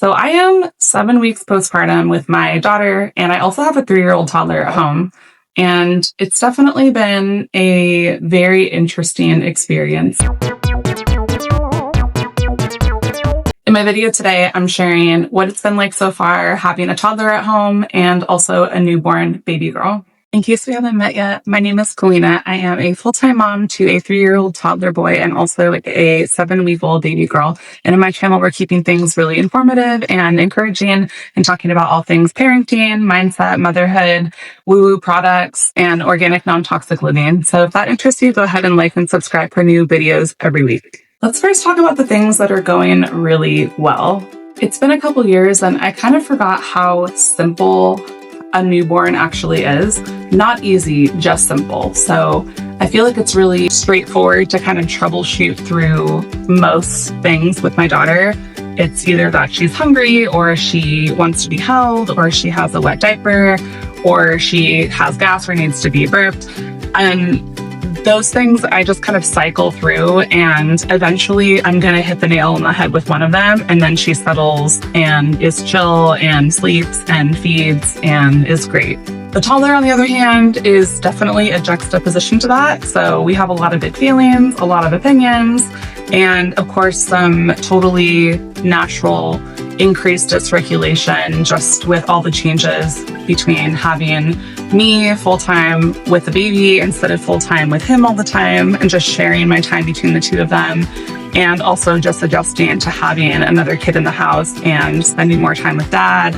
So I am 7 weeks postpartum with my daughter, and I also have a 3-year-old toddler at home. And it's definitely been a very interesting experience. In my video today, I'm sharing what it's been like so far having a toddler at home and also a newborn baby girl. In case we haven't met yet, my name is Kalina. I am a full-time mom to a 3-year-old toddler boy and also a 7-week-old baby girl. And in my channel, we're keeping things really informative and encouraging and talking about all things parenting, mindset, motherhood, woo-woo products, and organic non-toxic living. So if that interests you, go ahead and like and subscribe for new videos every week. Let's first talk about the things that are going really well. It's been a couple years and I kind of forgot how simple a newborn actually is. Not easy, just simple. So I feel like it's really straightforward to kind of troubleshoot through most things with my daughter. It's either that she's hungry or she wants to be held or she has a wet diaper or she has gas or needs to be burped. And those things I just kind of cycle through, and eventually I'm going to hit the nail on the head with one of them, and then she settles and is chill and sleeps and feeds and is great. The toddler, on the other hand, is definitely a juxtaposition to that. So we have a lot of big feelings, a lot of opinions, and of course some totally natural increased dysregulation just with all the changes between having me full-time with the baby instead of full-time with him all the time, and just sharing my time between the two of them, and also just adjusting to having another kid in the house and spending more time with dad,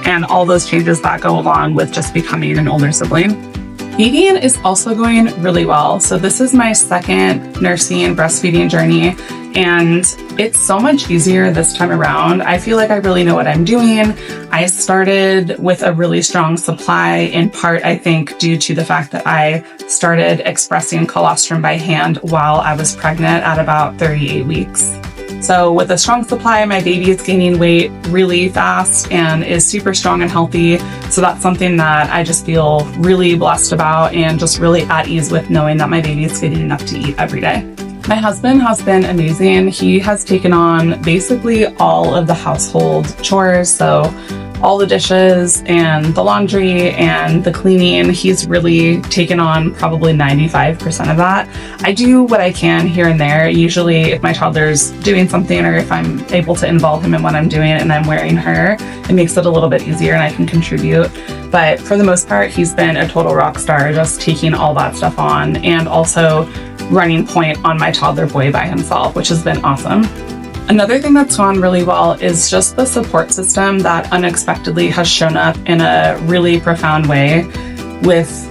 and all those changes that go along with just becoming an older sibling. Feeding is also going really well. So this is my second nursing and breastfeeding journey, and it's so much easier this time around. I feel like I really know what I'm doing. I started with a really strong supply, in part, I think, due to the fact that I started expressing colostrum by hand while I was pregnant at about 38 weeks. So with a strong supply, my baby is gaining weight really fast and is super strong and healthy. So that's something that I just feel really blessed about and just really at ease with, knowing that my baby is getting enough to eat every day. My husband has been amazing. He has taken on basically all of the household chores. So all the dishes and the laundry and the cleaning, he's really taken on probably 95% of that. I do what I can here and there. Usually if my toddler's doing something or if I'm able to involve him in what I'm doing and I'm wearing her, it makes it a little bit easier and I can contribute. But for the most part, he's been a total rock star, just taking all that stuff on and also running point on my toddler boy by himself, which has been awesome. Another thing that's gone really well is just the support system that unexpectedly has shown up in a really profound way, with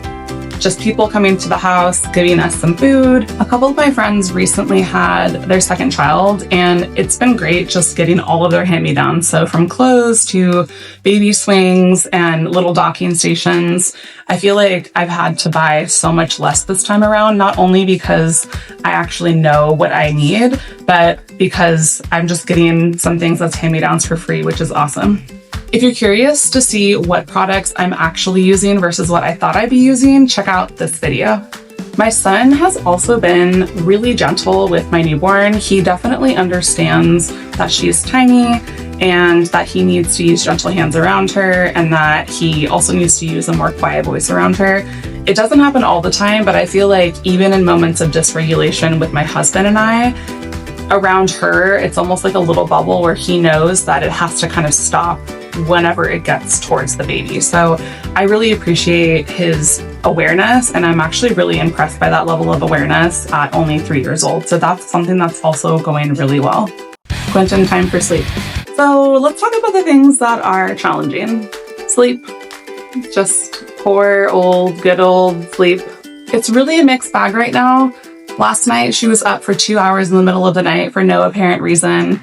just people coming to the house, giving us some food. A couple of my friends recently had their second child, and it's been great just getting all of their hand-me-downs. So from clothes to baby swings and little docking stations. I feel like I've had to buy so much less this time around, not only because I actually know what I need, but because I'm just getting some things as hand-me-downs for free, which is awesome. If you're curious to see what products I'm actually using versus what I thought I'd be using, check out this video. My son has also been really gentle with my newborn. He definitely understands that she's tiny and that he needs to use gentle hands around her, and that he also needs to use a more quiet voice around her. It doesn't happen all the time, but I feel like even in moments of dysregulation with my husband and I, around her, it's almost like a little bubble where he knows that it has to kind of stop whenever it gets towards the baby. So I really appreciate his awareness, and I'm actually really impressed by that level of awareness at only 3 years old. So that's something that's also going really well. Quentin, time for sleep. So let's talk about the things that are challenging. Sleep, just poor old, good old sleep. It's really a mixed bag right now. Last night she was up for 2 hours in the middle of the night for no apparent reason.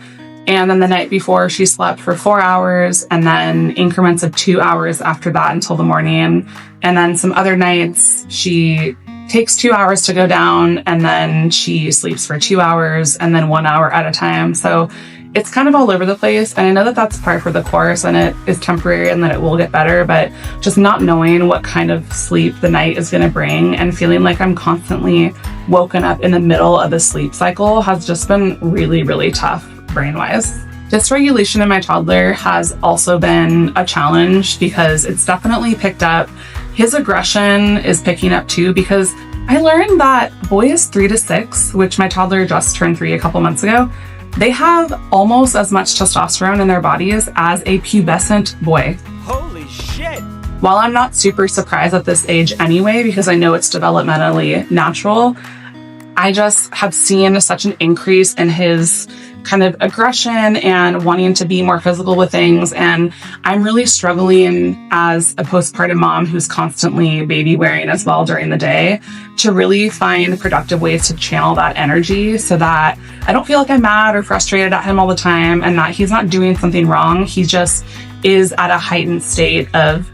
And then the night before she slept for 4 hours, and then increments of 2 hours after that until the morning. And then some other nights she takes 2 hours to go down, and then she sleeps for 2 hours and then 1 hour at a time. So it's kind of all over the place. And I know that that's par for the course and it is temporary and that it will get better, but just not knowing what kind of sleep the night is going to bring and feeling like I'm constantly woken up in the middle of the sleep cycle has just been really, really tough brain-wise. Dysregulation in my toddler has also been a challenge because it's definitely picked up. His aggression is picking up too, because I learned that boys 3 to 6, which my toddler just turned 3 a couple months ago, they have almost as much testosterone in their bodies as a pubescent boy. Holy shit! While I'm not super surprised at this age anyway, because I know it's developmentally natural, I just have seen such an increase in his kind of aggression and wanting to be more physical with things. And I'm really struggling as a postpartum mom who's constantly baby wearing as well during the day to really find productive ways to channel that energy so that I don't feel like I'm mad or frustrated at him all the time and that he's not doing something wrong. He just is at a heightened state of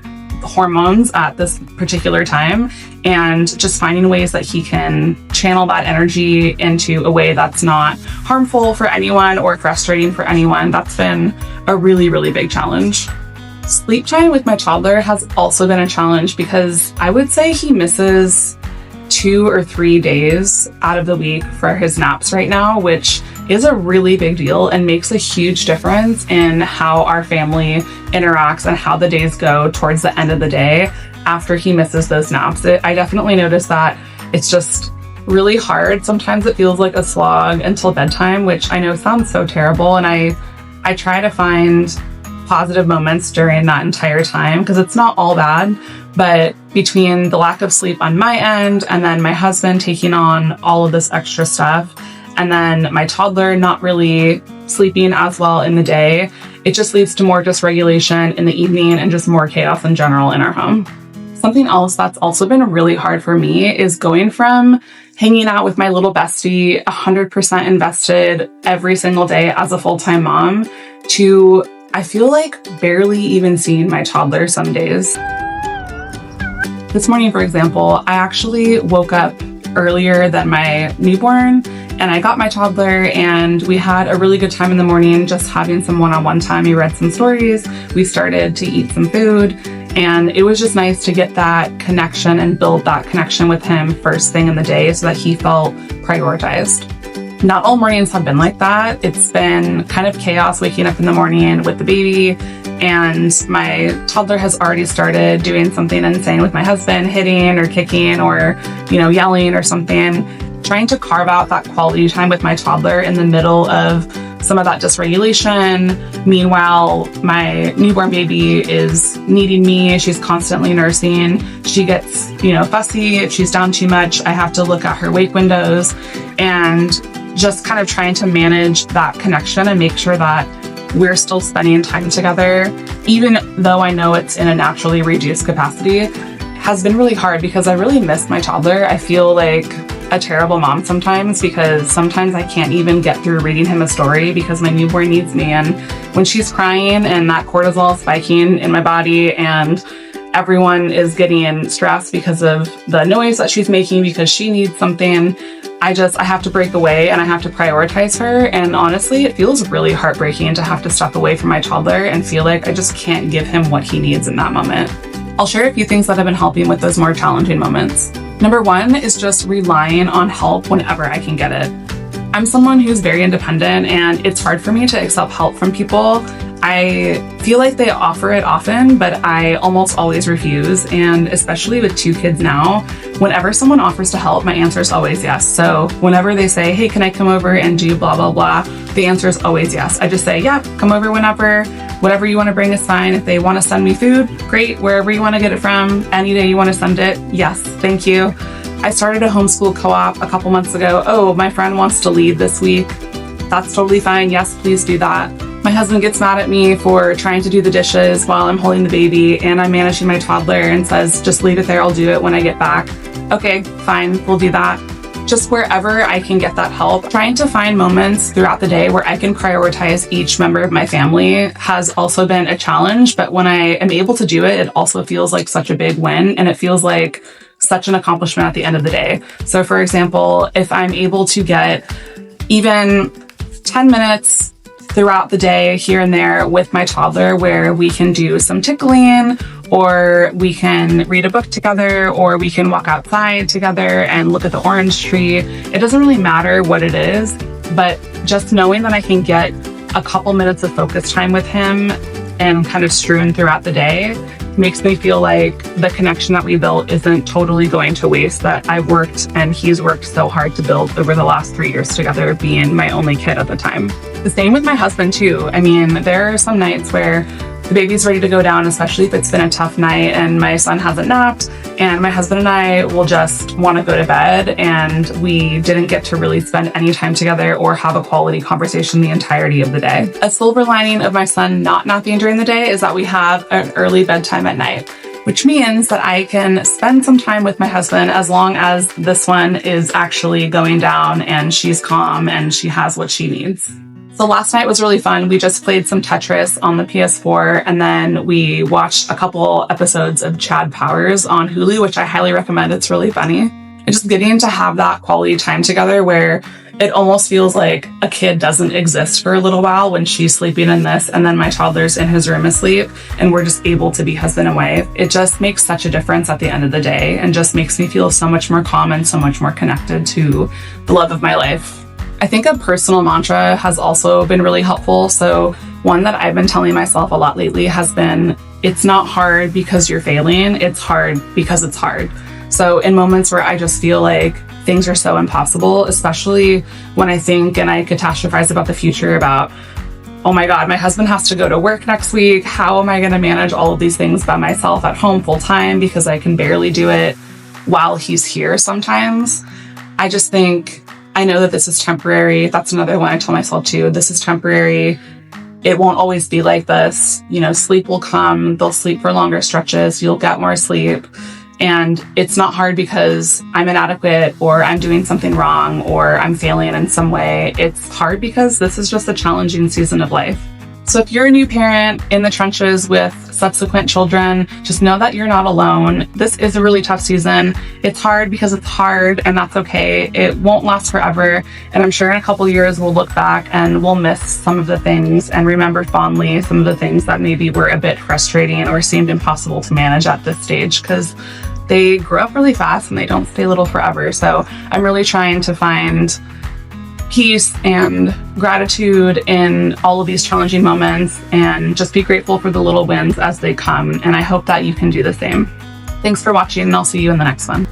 hormones at this particular time, and just finding ways that he can channel that energy into a way that's not harmful for anyone or frustrating for anyone. That's been a really, really big challenge. Sleep time with my toddler has also been a challenge because I would say he misses 2 or 3 days out of the week for his naps right now, which is a really big deal and makes a huge difference in how our family interacts and how the days go towards the end of the day after he misses those naps. I definitely notice that it's just really hard. Sometimes it feels like a slog until bedtime, which I know sounds so terrible. And I try to find positive moments during that entire time because it's not all bad. But between the lack of sleep on my end and then my husband taking on all of this extra stuff, and then my toddler not really sleeping as well in the day, it just leads to more dysregulation in the evening and just more chaos in general in our home. Something else that's also been really hard for me is going from hanging out with my little bestie, 100% invested every single day as a full-time mom, to I feel like barely even seeing my toddler some days. This morning, for example, I actually woke up earlier than my newborn and I got my toddler and we had a really good time in the morning, just having some one-on-one time. We read some stories, we started to eat some food, and it was just nice to get that connection and build that connection with him first thing in the day so that he felt prioritized. Not all mornings have been like that. It's been kind of chaos waking up in the morning with the baby, and my toddler has already started doing something insane with my husband, hitting or kicking or, yelling or something. Trying to carve out that quality time with my toddler in the middle of some of that dysregulation. Meanwhile, my newborn baby is needing me. She's constantly nursing. She gets, fussy. If she's down too much, I have to look at her wake windows, and just kind of trying to manage that connection and make sure that we're still spending time together, even though I know it's in a naturally reduced capacity, has been really hard because I really miss my toddler. I feel like a terrible mom sometimes because sometimes I can't even get through reading him a story because my newborn needs me. And when she's crying and that cortisol is spiking in my body and everyone is getting stressed because of the noise that she's making because she needs something, I have to break away and I have to prioritize her. And honestly, it feels really heartbreaking to have to step away from my toddler and feel like I just can't give him what he needs in that moment. I'll share a few things that have been helping with those more challenging moments. Number one is just relying on help whenever I can get it. I'm someone who's very independent and it's hard for me to accept help from people. I feel like they offer it often, but I almost always refuse. And especially with 2 kids now, whenever someone offers to help, my answer is always yes. So whenever they say, hey, can I come over and do blah, blah, blah, the answer is always yes. I just say, yeah, come over whenever. Whatever you want to bring is fine. If they want to send me food, great. Wherever you want to get it from, any day you want to send it, yes, thank you. I started a homeschool co-op a couple months ago. Oh, my friend wants to lead this week. That's totally fine. Yes, please do that. My husband gets mad at me for trying to do the dishes while I'm holding the baby and I'm managing my toddler and says, just leave it there. I'll do it when I get back. Okay, fine. We'll do that. Just wherever I can get that help. Trying to find moments throughout the day where I can prioritize each member of my family has also been a challenge. But when I am able to do it, it also feels like such a big win. And it feels like such an accomplishment at the end of the day. So for example, if I'm able to get even 10 minutes throughout the day here and there with my toddler where we can do some tickling, or we can read a book together, or we can walk outside together and look at the orange tree. It doesn't really matter what it is, but just knowing that I can get a couple minutes of focus time with him and kind of strewn throughout the day makes me feel like the connection that we built isn't totally going to waste, that I've worked and he's worked so hard to build over the last 3 years together, being my only kid at the time. The same with my husband too. I mean, there are some nights where the baby's ready to go down, especially if it's been a tough night and my son hasn't napped, and my husband and I will just want to go to bed, and we didn't get to really spend any time together or have a quality conversation the entirety of the day. A silver lining of my son not napping during the day is that we have an early bedtime at night, which means that I can spend some time with my husband as long as this one is actually going down and she's calm and she has what she needs. So last night was really fun. We just played some Tetris on the PS4, and then we watched a couple episodes of Chad Powers on Hulu, which I highly recommend. It's really funny. And just getting to have that quality time together where it almost feels like a kid doesn't exist for a little while when she's sleeping in this, and then my toddler's in his room asleep, and we're just able to be husband and wife. It just makes such a difference at the end of the day and just makes me feel so much more calm and so much more connected to the love of my life. I think a personal mantra has also been really helpful. So one that I've been telling myself a lot lately has been, it's not hard because you're failing, it's hard because it's hard. So in moments where I just feel like things are so impossible, especially when I think and I catastrophize about the future, about, oh my God, my husband has to go to work next week. How am I going to manage all of these things by myself at home full time because I can barely do it while he's here sometimes? I just think, I know that this is temporary. That's another one I tell myself too. This is temporary. It won't always be like this. You know, sleep will come. They'll sleep for longer stretches. You'll get more sleep. And it's not hard because I'm inadequate or I'm doing something wrong or I'm failing in some way. It's hard because this is just a challenging season of life. So if you're a new parent in the trenches with subsequent children, just know that you're not alone. This is a really tough season. It's hard because it's hard, and that's okay. It won't last forever. And I'm sure in a couple years we'll look back and we'll miss some of the things and remember fondly some of the things that maybe were a bit frustrating or seemed impossible to manage at this stage, because they grow up really fast and they don't stay little forever. So I'm really trying to find peace and gratitude in all of these challenging moments and just be grateful for the little wins as they come. And I hope that you can do the same. Thanks for watching, and I'll see you in the next one.